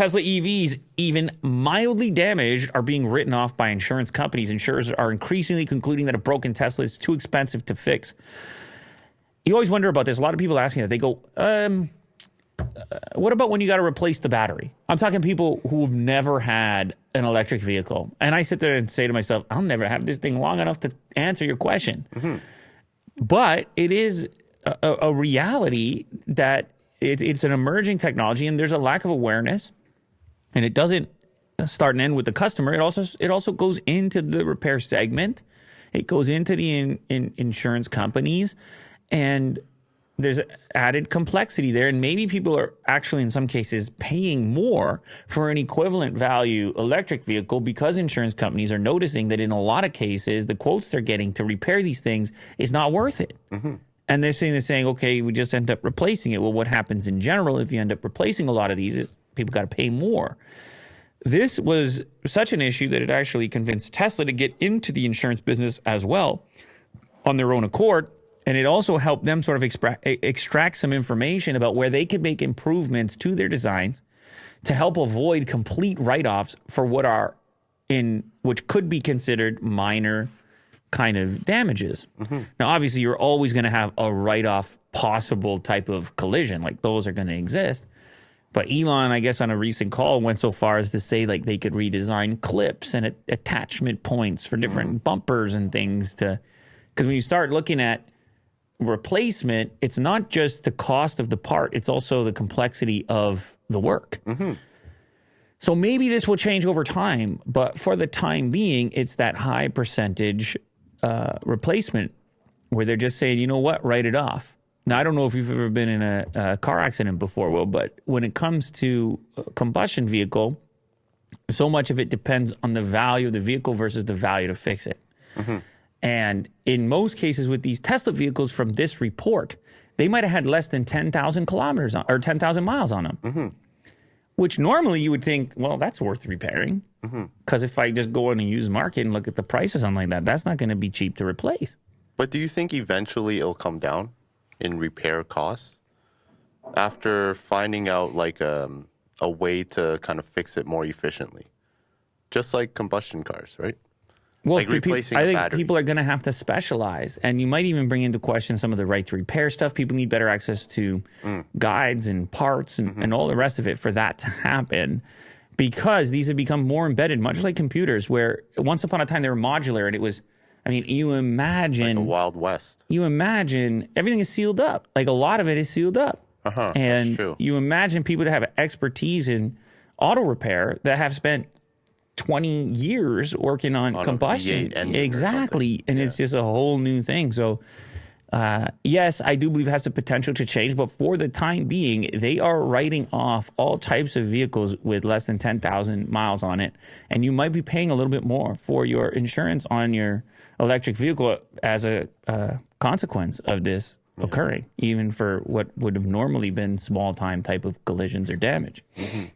Tesla EVs, even mildly damaged, are being written off by insurance companies. Insurers are increasingly concluding that a broken Tesla is too expensive to fix. You always wonder about this. A lot of people ask me that. They go, what about when you got to replace the battery? I'm talking people who have never had an electric vehicle. And I sit there and say to myself, I'll never have this thing long enough to answer your question. Mm-hmm. But it is a reality that it's an emerging technology, and there's a lack of awareness. And it doesn't start and end with the customer. It also goes into the repair segment. It goes into the insurance companies. And there's added complexity there. And maybe people are actually, in some cases, paying more for an equivalent value electric vehicle because insurance companies are noticing that in a lot of cases, the quotes they're getting to repair these things is not worth it. Mm-hmm. And they're saying, okay, we just end up replacing it. Well, what happens in general if you end up replacing a lot of these is people got to pay more. This was such an issue that it actually convinced Tesla to get into the insurance business as well on their own accord. And it also helped them sort of extract some information about where they could make improvements to their designs to help avoid complete write-offs for which could be considered minor kind of damages. Mm-hmm. Now, obviously, you're always going to have a write-off possible type of collision. Like, those are going to exist. But Elon, I guess, on a recent call went so far as to say, like, they could redesign clips and attachment points for different bumpers and things because when you start looking at replacement, it's not just the cost of the part, it's also the complexity of the work. Mm-hmm. So maybe this will change over time, but for the time being, it's that high percentage replacement where they're just saying, you know what, write it off. Now, I don't know if you've ever been in a car accident before, Will, but when it comes to a combustion vehicle, so much of it depends on the value of the vehicle versus the value to fix it. Mm-hmm. And in most cases with these Tesla vehicles from this report, they might have had less than 10,000 kilometers or 10,000 miles on them, mm-hmm. which normally you would think, well, that's worth repairing. Because if I just go on a used market and look at the prices on like that, that's not going to be cheap to replace. But do you think eventually it'll come down in repair costs after finding out like a way to kind of fix it more efficiently? Just like combustion cars, right? Well, like replacing I a think battery. People are going to have to specialize, and you might even bring into question some of the right to repair stuff. People need better access to guides and parts and all the rest of it for that to happen, because these have become more embedded, much like computers, where once upon a time they were modular, and it was, I mean, you imagine... Like a Wild West. You imagine everything is sealed up. Like a lot of it is sealed up. And that's true. You imagine people that have expertise in auto repair that have spent 20 years working on combustion. Exactly. And it's just a whole new thing. So, yes, I do believe it has the potential to change. But for the time being, they are writing off all types of vehicles with less than 10,000 miles on it. And you might be paying a little bit more for your insurance on your electric vehicle as a consequence of this occurring, even for what would have normally been small time type of collisions or damage.